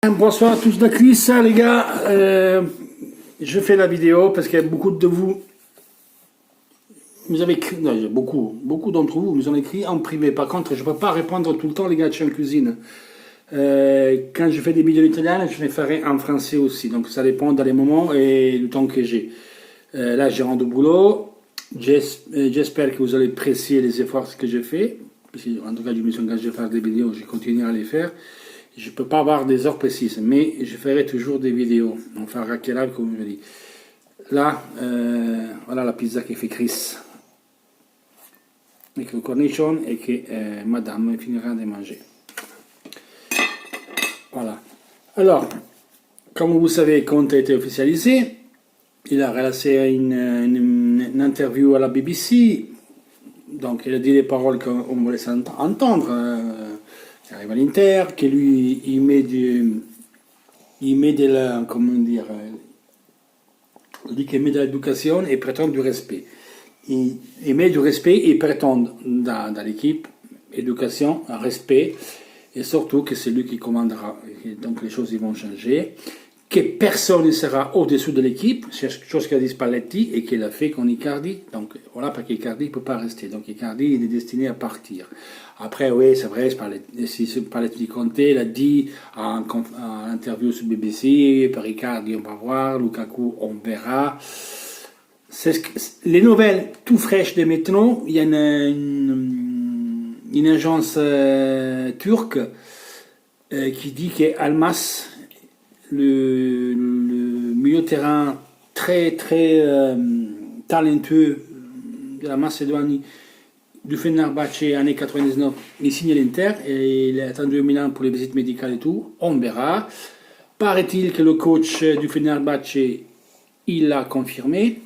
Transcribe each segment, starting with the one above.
Bonsoir à tous de Chris, les gars. Je fais la vidéo parce qu'il y a beaucoup de vous avez écrit, non, beaucoup d'entre vous nous ont écrit en privé. Par contre, je ne peux pas répondre tout le temps, les gars, je suis en cuisine. Quand je fais des vidéos italiennes, je les ferai en français aussi. Donc ça dépend dans les moments et du temps que j'ai. Là, je rentre au boulot. J'espère que vous allez apprécier les efforts que j'ai fait. Parce que, en tout cas, je me suis engagé à faire des vidéos, je continue à les faire. Je ne peux pas avoir des heures précises, mais je ferai toujours des vidéos. On fera quelle heure, comme je dis. Là, voilà la pizza que fait Chris. Avec le cornichon et que madame finira de manger. Voilà. Alors, comme vous savez, Conte a été officialisé. Il a relancé une interview à la BBC. Donc, il a dit les paroles qu'on voulait entendre. Il arrive à l'Inter, que lui, il met de la, comment dire, il dit qu'il met de l'éducation et prétend du respect. Il met du respect et prétend dans l'équipe, éducation, respect, et surtout que c'est lui qui commandera. Et donc les choses vont changer, que personne ne sera au-dessous de l'équipe, c'est chose qu'a dit Spalletti et qu'il a fait con Icardi. Donc voilà, parce qu'Icardi ne peut pas rester. Donc Icardi il est destiné à partir. Après, oui, c'est vrai, Spalletti di Conte l'a dit en interview sur BBC, par Icardi on va voir, Lukaku on verra. Les nouvelles tout fraîches de maintenant, il y a une agence turque qui dit qu'Almas, le milieu de terrain très talentueux de la Macédoine, du Fenerbahçe années 99, il signe l'Inter et il est attendu au Milan pour les visites médicales et tout, on verra. Paraît-il que le coach du Fenerbahçe, il l'a confirmé.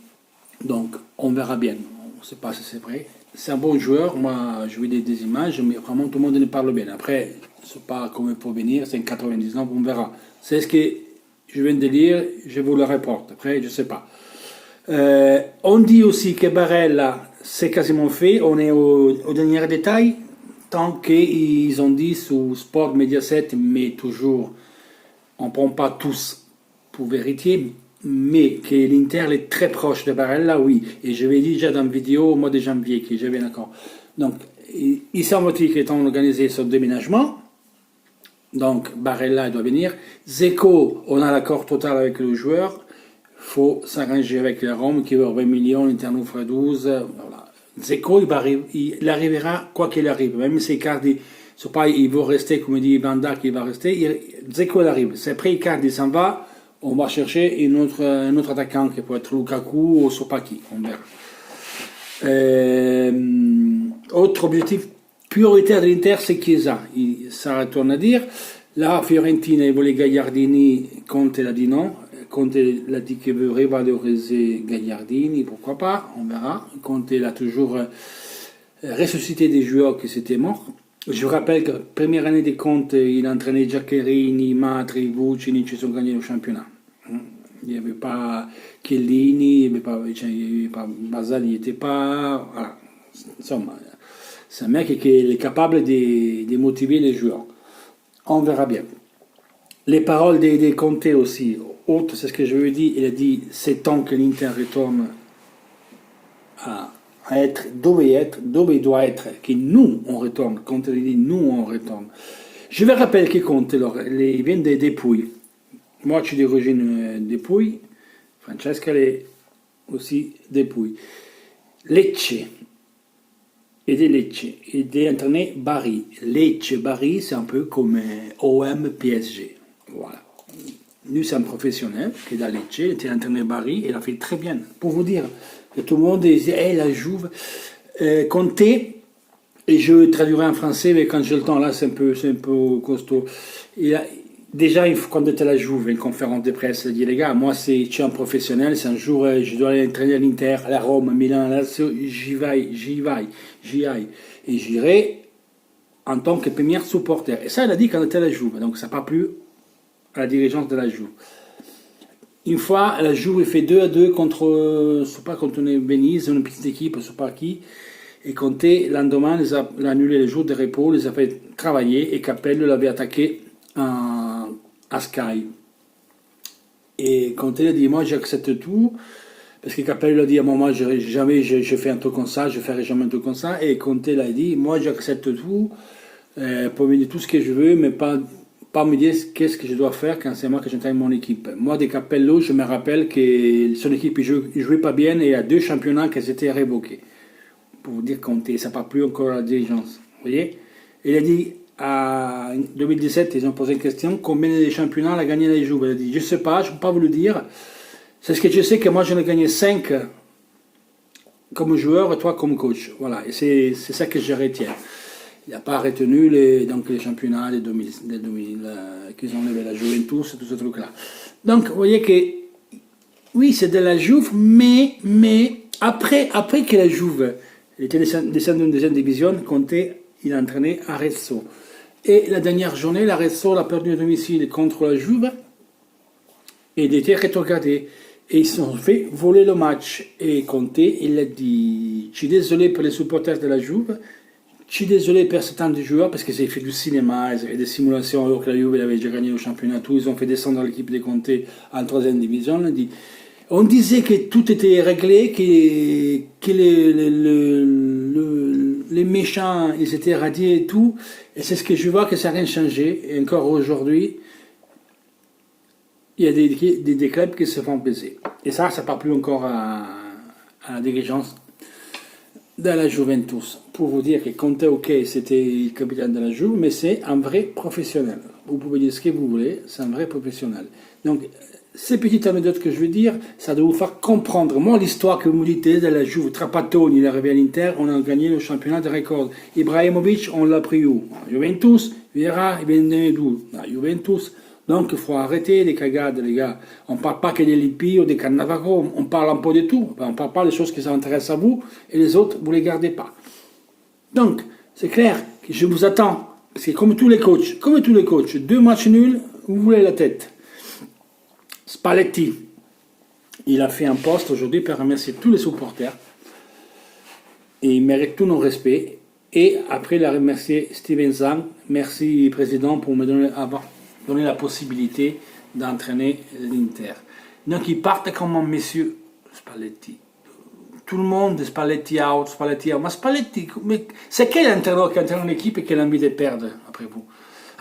Donc, on verra bien. On ne sait pas si c'est vrai. C'est un bon joueur. Moi, je vois des images, mais vraiment, tout le monde ne parle bien. Après, ce n'est pas comme il faut venir. C'est en 99, on verra. C'est ce que je viens de dire. Je vous le reporte. Après, je ne sais pas. On dit aussi que Barella, c'est quasiment fait. On est au dernier détail. Tant qu'ils ont dit sur Sport Mediaset, mais toujours, on ne prend pas tous pour vérité. Mais que l'Inter est très proche de Barella, oui. Et je l'ai dit déjà dans une vidéo au mois de janvier, que j'avais d'accord. Donc, il semble-t-il qu'ils ont organisé ce déménagement. Donc, Barella doit venir. Dzeko, on a l'accord total avec le joueur. Il faut s'arranger avec la Rome qui veut 20 millions, l'Inter nous fera 12. Voilà. Dzeko, il arrivera quoi qu'il arrive. Même si Icardi, c'est pas, il veut rester, comme dit Banda, qu'il va rester. Dzeko, il arrive. C'est après Icardi s'en va. On va chercher un autre attaquant qui peut être Lukaku ou Sopaki, on verra. Autre objectif prioritaire de l'Inter, c'est Chiesa. Ça retourne à dire. Là, Fiorentina voulait Gagliardini, Conte l'a dit non. Conte l'a dit qu'il veut revaloriser Gagliardini, pourquoi pas, on verra. Conte l'a toujours ressuscité des joueurs qui s'étaient morts. Je vous rappelle que la première année des comptes, il a entraîné Giaccherini, Matri, Vucinic, ils ont gagné le championnat. Il n'y avait pas Chiellini, il n'y avait pas Basali, il n'était pas... Voilà. Insomma, c'est un mec qui est capable de motiver les joueurs. On verra bien. Les paroles des Conte aussi, autre, c'est ce que je lui ai dit, il a dit c'est temps que l'Inter retourne à être, d'où il doit être, que nous on retourne, Conte dit nous on retourne. Je vais rappeler que Conte, il vient des Pouilles. Moi je suis d'origine des Pouilles, Francesca est aussi des Pouilles. Lecce, et des Lecce, et des entraînés Bari. Lecce, Bari, c'est un peu comme OM PSG. Voilà. Nous, c'est un professionnel qui est à Lecce, il était entraîné Bari, et il a fait très bien. Pour vous dire, que tout le monde disait, hey, la Juve, Conte, et je traduirai en français, mais quand j'ai le temps, là, c'est un peu costaud. Déjà, quand j'étais à la Juve, une conférence de presse, il dit, les gars, moi, je suis un professionnel, c'est un jour, je dois aller entraîner à l'Inter, à la Rome, à Milan, à Lazio, j'y aille. Et j'irai en tant que premier supporter. Et ça, il a dit quand il était à la Juve, donc ça n'a pas plu à la dirigeance de la Juve. Une fois, la Juve fait 2-2 contre, je sais pas, contre Venise, une petite équipe, je sais pas qui. Et Conte, l'endemain, il a annulé le jour de repos, les a fait travailler et Capello l'avait attaqué en à Sky. Et Conte lui a dit, moi j'accepte tout, parce que Capello lui a dit, à un moment, jamais je fais un truc comme ça, je ne ferai jamais un truc comme ça, et Conte lui a dit, moi j'accepte tout, pour me dire tout ce que je veux, mais pas me dire qu'est-ce que je dois faire quand c'est moi que j'entraîne mon équipe. Moi, de Capello, je me rappelle que son équipe ne jouait pas bien, et il y a 2 championnats qui étaient révoqués. Pour vous dire Conte, ça ne parle plus encore à la dirigeance. Vous voyez? Il a dit, en 2017, ils ont posé une question, combien de championnats a gagné la Juve? Il a dit, je ne sais pas, je ne peux pas vous le dire. C'est ce que je sais que moi j'en ai gagné 5 comme joueur et 3 comme coach. Voilà, et c'est ça que je retiens. Il n'a pas retenu les championnats des 2000 qu'ils ont levé la Juventus et tout ce truc-là. Donc, vous voyez que, oui, c'est de la Juve, mais après que la Juve était descendu en deuxième division, Conte, il a entraîné Arezzo. Et la dernière journée, l'Arezzo l'a perdu à domicile contre la Juve, et il était rétrogradé. Et ils se sont fait voler le match. Et Conte, il a dit, je suis désolé pour les supporters de la Juve, je suis désolé pour certains des joueurs parce qu'ils avaient fait du cinéma, ils avaient fait des simulations alors que la Juve avait déjà gagné le championnat, tout, ils ont fait descendre l'équipe de Conte en 3e division. On disait que tout était réglé, que les méchants, ils étaient radiés et tout. Et c'est ce que je vois que ça n'a rien changé. Et encore aujourd'hui, il y a des clubs qui se font baiser. Et ça ne part plus encore à la dirigeance de la Juventus. Pour vous dire que Conte, ok, c'était le capitaine de la Juve, mais c'est un vrai professionnel. Vous pouvez dire ce que vous voulez, c'est un vrai professionnel. Donc, ces petites anecdotes que je veux dire, ça doit vous faire comprendre. Moi, l'histoire que vous me dites de la Juve, Trapattoni, il est arrivé à l'Inter, on a gagné le championnat de record. Ibrahimovic, on l'a pris où? Juventus, Vieira, il vient d'où? Juventus. Donc, il faut arrêter les cagades, les gars. On ne parle pas que des Lippi ou des Cannavaro, on parle un peu de tout. On ne parle pas des choses qui vous intéressent à vous, et les autres, vous ne les gardez pas. Donc, c'est clair que je vous attends. Parce que comme tous les coachs, 2 matchs nuls, vous voulez la tête. Spalletti, il a fait un post aujourd'hui pour remercier tous les supporters. Et il mérite tout nos respects. Et après, il a remercié Steven Zahn. Merci, président, pour me donner la possibilité d'entraîner l'Inter. Donc, ils partent comme un monsieur Spalletti. Tout le monde, Spalletti out. Mais Spalletti, c'est quel entraîneur qui entraîne une équipe et qui a envie de perdre, après vous?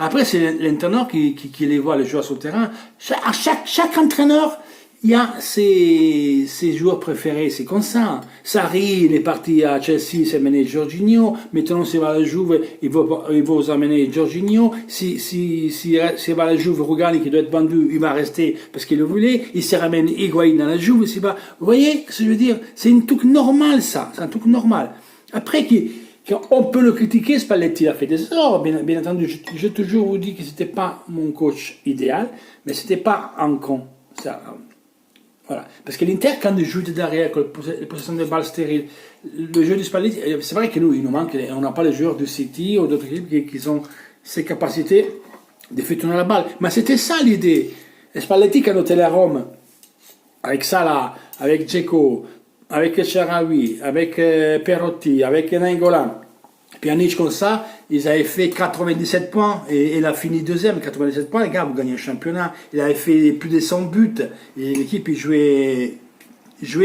Après, c'est l'entraîneur qui les voit, les joueurs sur le terrain. Chaque entraîneur, il y a ses joueurs préférés, c'est comme ça. Sarri, il est parti à Chelsea, s'est amené Jorginho. Maintenant, s'il va à la Juve, il va vous amener Jorginho. S'il va à la Juve, Rugani, qui doit être vendu, il va rester parce qu'il le voulait. Il se ramène Higuaín dans la Juve. Vous voyez ce que je veux dire? C'est un truc normal, ça. C'est un truc normal. Après, on peut le critiquer, Spalletti a fait des erreurs, bien entendu. J'ai toujours vous dit que c'était pas mon coach idéal, mais c'était pas un con. Ça, voilà. Parce que l'Inter, quand il joue de derrière, les possessions de balles stériles, le jeu de Spalletti, c'est vrai que nous, il nous manque, on n'a pas les joueurs de City ou d'autres équipes qui ont ces capacités de faire tourner la balle. Mais c'était ça l'idée. Et Spalletti, quand on était à Rome, avec Salah, avec Dzeko, avec El Shaarawy, avec Perotti, avec Nainggolan, Pjanic comme ça, ils avaient fait 97 points et il a fini 2e, 97 points, les gars, vous gagnez le championnat. Il avait fait plus de 100 buts et l'équipe il jouait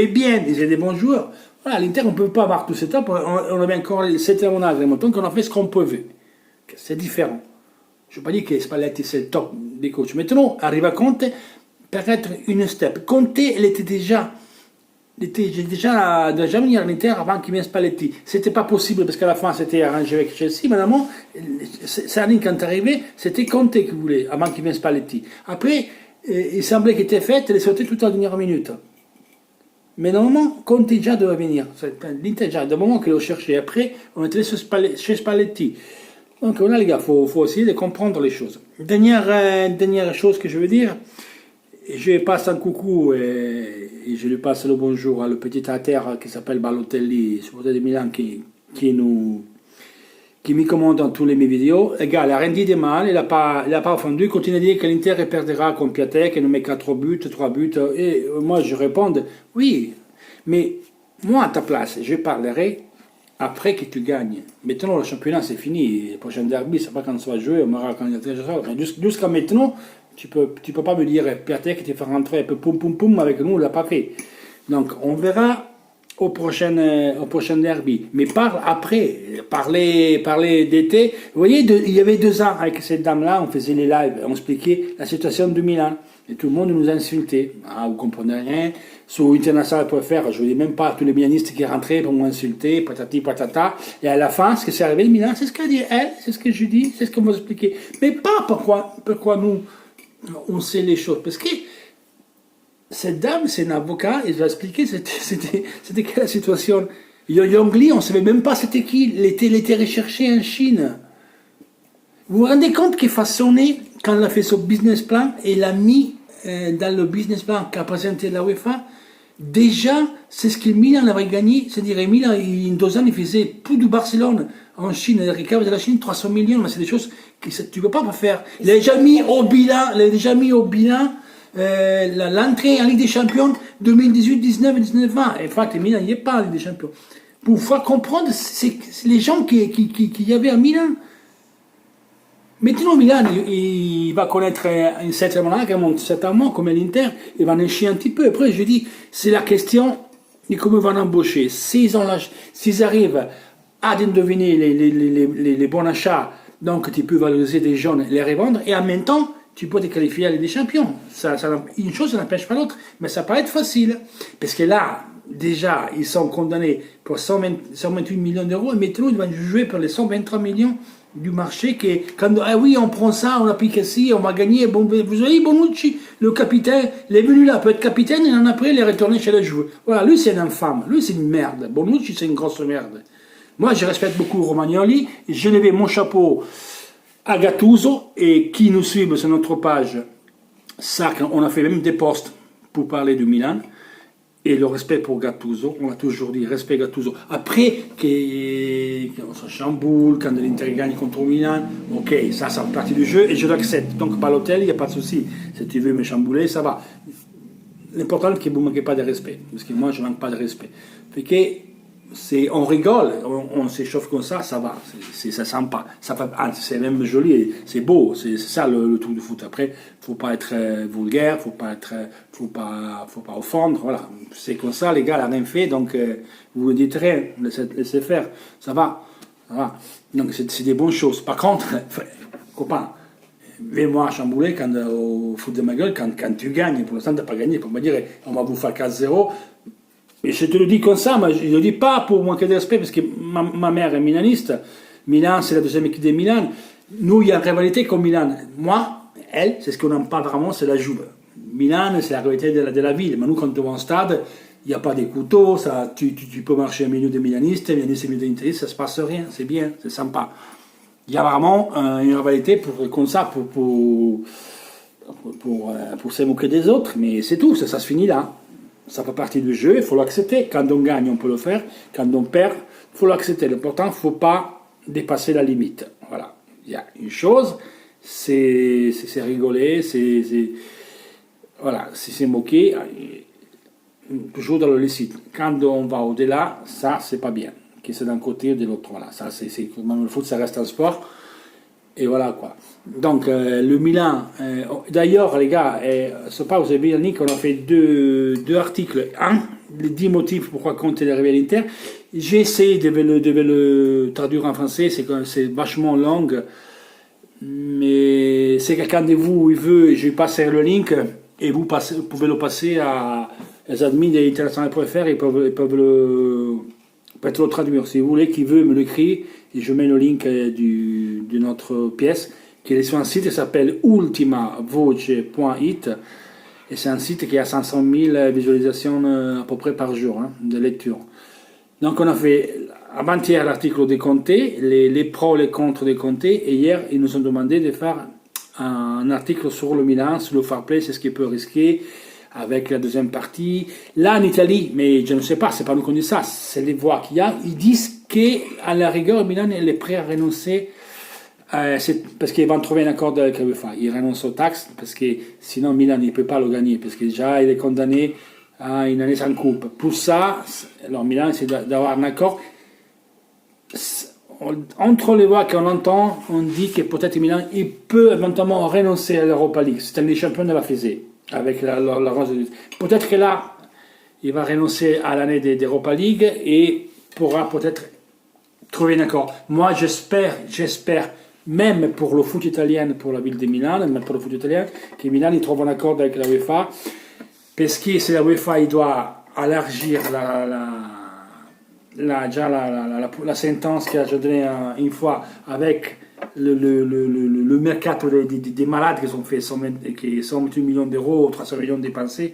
bien, ils étaient des bons joueurs. Voilà, l'Inter, on ne peut pas avoir tout cet temps, on avait encore les 7 ans à donc on a fait ce qu'on pouvait. C'est différent. Je ne veux pas dire que Spalletti c'est le top des coachs. Maintenant, arrive à Conte, peut-être une step. Conte, il était déjà venu à l'Inter avant qu'il vienne Spalletti. C'était pas possible parce qu'à la fin c'était arrangé avec Chelsea. Maintenant, Sarri quand est arrivé, c'était Conte qui voulait avant qu'il vienne Spalletti. Après, il semblait qu'il était fait, il est sauté toute la dernière minute. Mais normalement, Conte déjà devait venir. L'Inter déjà, du moment qu'il l'a cherché. Après, on était chez Spalletti. Donc là, les gars, faut essayer de comprendre les choses. Dernière chose que je veux dire. Je passe un coucou et je lui passe le bonjour à le petit à terre qui s'appelle Balotelli, supporter de Milan, qui me commande dans tous mes vidéos. Le gars, il n'a rien dit de mal, il n'a pas offendu, il continue à dire que l'Inter perdra contre Piatek, qu'il nous met 3 buts. Et moi, je réponds, oui, mais moi, à ta place, je parlerai après que tu gagnes. Maintenant, le championnat, c'est fini. Le prochain derby, c'est pas quand ça va jouer, on aura quand il y a jusqu'à maintenant, Tu peux pas me dire, Piatek, tu fais rentrer un peu poum poum poum avec nous, on l'a pas fait. Donc, on verra au prochain derby. Mais parle après, parler d'été. Vous voyez, il y avait 2 ans, avec cette dame-là, on faisait les lives, on expliquait la situation de Milan. Et tout le monde nous insultait. Ah, vous comprenez rien. Sur international.fr, je ne dis même pas à tous les milanistes qui rentraient pour m'insulter, patati patata. Et à la fin, ce qui s'est arrivé, le Milan, c'est ce qu'a dit elle, c'est ce que je dis, c'est ce qu'on m'a expliqué. Mais pas pourquoi nous, on sait les choses. Parce que cette dame, c'est un avocat, il va expliquer c'était quelle la situation. Yongli, on ne savait même pas c'était qui, il était recherché en Chine. Vous vous rendez compte qu'il façonnait, quand il a fait son business plan, et il l'a mis dans le business plan qu'a présenté la UEFA, déjà, c'est ce que Milan avait gagné, c'est-à-dire Milan, en 2 ans, il faisait plus du Barcelone en Chine, il récupère de la Chine 300 millions, mais c'est des choses que tu ne peux pas faire. Il a déjà mis au bilan, l'entrée en Ligue des Champions 2018, 19 et 19-20. En fait, Milan n'y est pas en Ligue des Champions. Pour faire comprendre, c'est les gens qui y avaient à Milan. Maintenant, Milan, il va connaître un certain moment, comme l'Inter, il va en chier un petit peu. Après, je dis, c'est la question de comment ils vont embaucher. S'ils arrivent à deviner les bons achats, donc tu peux valoriser des jeunes, les revendre, et en même temps, tu peux te qualifier à la Ligue des Champions. Une chose, ça n'empêche pas l'autre, mais ça paraît être facile. Parce que là, déjà, ils sont condamnés pour 128 millions d'euros, et maintenant, ils vont jouer pour les 123 millions du marché, qui quand oui, on prend ça, on applique ici, on va gagner. Bon, vous voyez, Bonucci, le capitaine, il est venu là, peut être capitaine, et en après, il est retourné chez les joueurs. Voilà, lui, c'est un infâme, lui, c'est une merde. Bonucci, c'est une grosse merde. Moi, je respecte beaucoup Romagnoli, je lève mon chapeau à Gattuso, et qui nous suit sur notre page, ça, on a fait même des posts pour parler du Milan. Et le respect pour Gattuso, on a toujours dit respect Gattuso. Après, qu'on se chamboule, quand l'Inter gagne contre Milan, ok, ça fait partie du jeu et je l'accepte. Donc, par l'hôtel, il n'y a pas de souci. Si tu veux me chambouler, ça va. L'important, c'est que vous ne manquez pas de respect. Parce que moi, je ne manque pas de respect. Fait que, on rigole, on s'échauffe comme ça va. Ça sent pas. C'est même joli, c'est beau. C'est ça le truc du foot. Après, faut pas être vulgaire, faut pas offendre. Voilà, c'est comme ça. Les gars, n'ont rien fait, donc vous ne dites rien. Laissez faire. Ça va. Donc c'est des bonnes choses. Par contre, copain, vais-moi chambouler au foot de ma gueule quand tu gagnes. Pour l'instant, tu n'as pas gagné. Pour me dire, on va vous faire 4-0. Et je te le dis comme ça, mais je ne le dis pas pour manquer de respect, parce que ma mère est milaniste. Milan, c'est la deuxième équipe de Milan. Nous, il y a une rivalité comme Milan. Moi, elle, c'est ce qu'on en parle vraiment, c'est la Juve. Milan, c'est la rivalité de la ville. Mais nous, quand on va au stade, il n'y a pas de couteaux, tu peux marcher au milieu des milanistes, au milieu des interistes, ça ne se passe rien, c'est bien, c'est sympa. Il y a vraiment une rivalité comme ça, pour se moquer des autres, mais c'est tout, ça se finit là. Ça fait partie du jeu, il faut l'accepter. Quand on gagne, on peut le faire. Quand on perd, il faut l'accepter. L'important, il ne faut pas dépasser la limite. Voilà. Il y a une chose, c'est rigoler, voilà, c'est moquer, toujours dans le licite. Quand on va au-delà, ça, c'est pas bien. Que c'est d'un côté ou de l'autre. Voilà. Ça, même le foot, ça reste un sport. Et voilà quoi. Donc le Milan, d'ailleurs les gars, je sais pas, vous avez vu Yannick, on a fait deux articles. Un, les 10 motifs pourquoi Conte est arrivé à l'Inter. J'ai essayé de le traduire en français, c'est vachement long. Mais c'est quelqu'un de vous, il veut, je vais passer le link et vous pouvez le passer à les admins d'International.fr, ils peuvent le traduire. Si vous voulez, qui veut me l'écrire, et je mets le link de notre pièce, qui est sur un site qui s'appelle ultimavoce.it, et c'est un site qui a 500 000 visualisations à peu près par jour de lecture. Donc on a fait avant-hier l'article de Conte, les pros, les contre de Conte, et hier ils nous ont demandé de faire un article sur le Milan, sur le fair play, c'est ce qu'il peut risquer, avec la deuxième partie. Là, en Italie, mais je ne sais pas, c'est pas nous qu'on dit ça, c'est les voix qu'il y a, ils disent qu'à la rigueur, Milan est prêt à renoncer, parce qu'ils vont trouver un accord avec la UEFA. Ils renoncent aux taxes, parce que sinon Milan ne peut pas le gagner, parce que déjà il est condamné à une année sans coupe. Pour ça, alors Milan essaie d'avoir un accord. entre les voix qu'on entend, on dit que peut-être Milan il peut éventuellement renoncer à l'Europa League. C'est un des champions de la FESE avec la Rose. Peut-être que là, il va renoncer à l'année d'Europa League et pourra peut-être trouver un accord. Moi, j'espère, même pour le foot italien, pour la ville de Milan, même pour le foot italien, que Milan il trouve un accord avec la UEFA, parce que c'est la UEFA, il doit élargir la sentence qu'il a donnée une fois avec le mercato des malades qui ont fait 128 millions d'euros, 300 millions dépensés.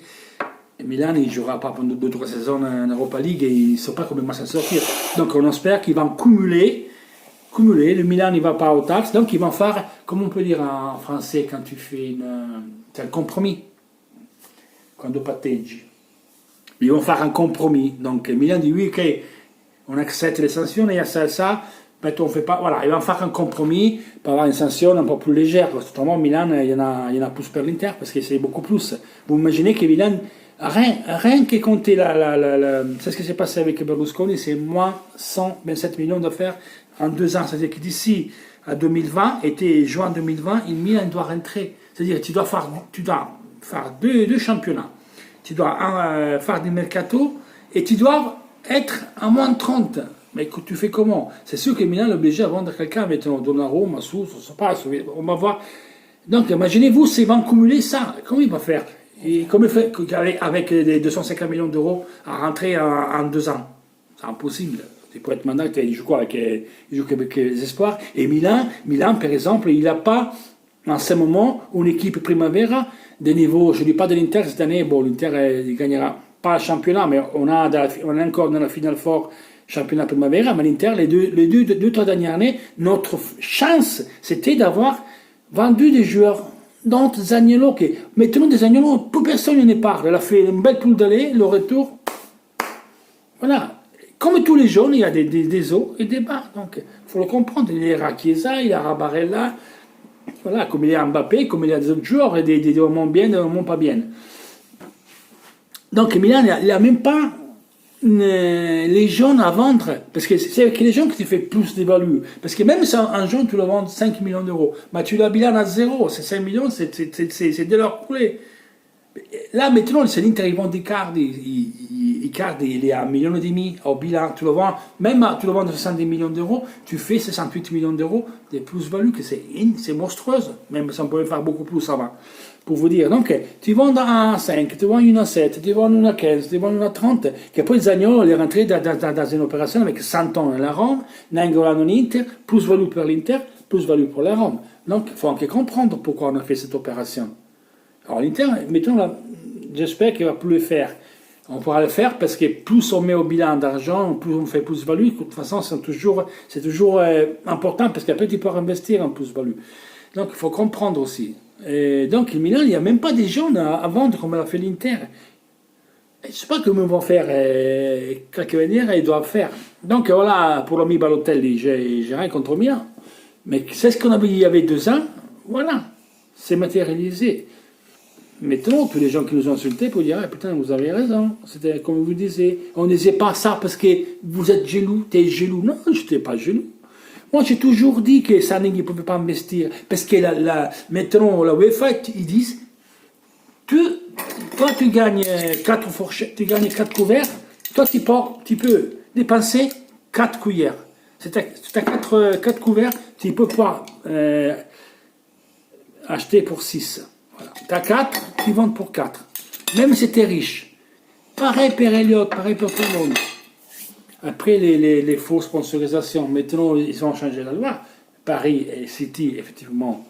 Et Milan, il ne jouera pas pendant 2-3 saisons en Europa League et il ne sait pas comment s'en sortir. Donc on espère qu'ils vont cumuler. Le Milan, il ne va pas aux taxes. Donc ils vont faire, comment on peut dire en français quand tu fais un compromis. Quando patteggi. Ils vont faire un compromis. Donc Milan dit oui, ok, on accepte les sanctions, il y a ça, mais on fait pas. Voilà, ils vont faire un compromis pour avoir une sanction un peu plus légère. Parce que autrement, Milan, il y en a plus pour l'Inter parce que c'est beaucoup plus. Vous imaginez que Milan, rien que compter c'est ce qui s'est passé avec Berlusconi, c'est moins 127 millions d'affaires en 2 ans. C'est-à-dire que d'ici à 2020, juin 2020, Milan doit rentrer. C'est-à-dire que tu dois faire deux championnats. Tu dois faire des mercato et tu dois être à moins de 30. Mais tu fais comment? C'est sûr que Milan est obligé à vendre quelqu'un maintenant. Donnarumma, on ne sait pas, on va voir. Donc imaginez-vous s'ils vont cumuler ça. Comment il va faire? Et comme il fait avec les 250 millions d'euros à rentrer en 2 ans? C'est impossible. Il peut être maintenant, il joue quoi? Il joue avec les espoirs. Et Milan, par exemple, il n'a pas en ce moment une équipe Primavera de niveau, je ne dis pas de l'Inter cette année, bon l'Inter il gagnera pas le championnat, mais on est encore dans la finale fort championnat Primavera, mais l'Inter, les deux, 3 dernières années, notre chance, c'était d'avoir vendu des joueurs, dont Zaniolo, qui maintenant des Zaniolo, plus personne ne parle, elle a fait une belle poule d'aller, le retour, voilà. Comme tous les jeunes, il y a des hauts et des bas, donc il faut le comprendre, il y a Chiesa, il y a Barella, voilà, comme il y a Mbappé, comme il y a des autres joueurs, et des moments bien, des moments pas bien. Donc Milan, il n'y a même pas les jeunes à vendre, parce que c'est avec les jeunes que tu fais plus de value. Parce que même si un jeune, tu le vends 5 millions d'euros, mais tu l'as Milan à 0, c'est 5 millions, c'est de leur poulet. Là, maintenant, c'est l'Inter, ils vendent Icardi. Icardi, il est à 1,5 million au bilan. Tu le vends, même tu le vends de 70 millions d'euros, tu fais 68 millions d'euros de plus-value, que c'est monstrueuse. Même si on pouvait faire beaucoup plus avant. Pour vous dire, donc, tu vends à 5, tu vends une à 7, tu vends une à 15, tu vends une à 30, que poi Zaniolo est rentré dans une opération avec 100 ans à la Rome, Nainggolan en Inter, plus-value pour l'Inter, plus-value pour la Rome. Donc, il faut encore comprendre pourquoi on a fait cette opération. Alors l'Inter, mettons là, j'espère qu'il ne va plus le faire. On pourra le faire parce que plus on met au bilan d'argent, plus on fait plus-value. De toute façon, c'est toujours important parce qu'après tu peux investir en plus-value. Donc il faut comprendre aussi. Et donc Milan, il n'y a même pas des jeunes à vendre comme l'a fait l'Inter. Je ne sais pas comment ils vont faire. Quelques manières, ils doivent faire. Donc voilà, pour l'ami Balotelli, j'ai rien contre Milan. Mais c'est ce qu'on avait dit il y avait 2 ans. Voilà, c'est matérialisé. Maintenant, tous les gens qui nous ont insultés pour dire ah, putain, vous avez raison. C'était comme vous disiez. On ne disait pas ça parce que vous êtes jaloux, tu es jaloux. Non, je n'étais pas jaloux. Moi, j'ai toujours dit que Sané ne pouvait pas investir. Parce que maintenant, la UEFA, ils disent toi, tu gagnes 4 fourchettes, tu gagnes 4 couverts. Toi, tu peux dépenser 4 cuillères. Si tu as 4 couverts, tu ne peux pas acheter pour 6. Voilà. Tu as 4, tu vends pour 4. Même si tu es riche. Pareil pour Elliott, pareil pour tout le monde. Après les fausses sponsorisations, maintenant ils ont changé la loi. Paris et City, effectivement,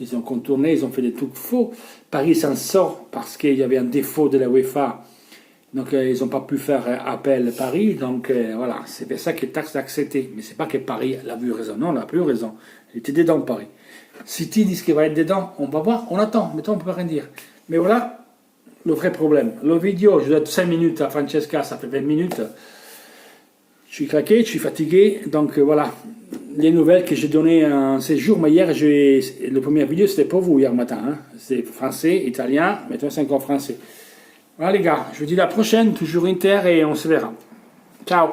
ils ont contourné, ils ont fait des trucs faux. Paris s'en sort parce qu'il y avait un défaut de la UEFA. Donc ils n'ont pas pu faire appel à Paris. Donc voilà, c'est pour ça que Tax a accepté. Mais c'est pas que Paris a vu raison. Non, on n'a plus raison. Il était dedans Paris. City dit qu'il va être dedans. On va voir, on attend. Maintenant on ne peut rien dire. Mais voilà le vrai problème. Le vidéo, je donne 5 minutes à Francesca, ça fait 20 minutes. Je suis craqué, je suis fatigué, donc voilà, les nouvelles que j'ai données en ces jours, mais hier, la première vidéo c'était pour vous hier matin, hein. C'est français, italien, maintenant c'est encore français. Voilà les gars, je vous dis à la prochaine, toujours Inter et on se verra. Ciao.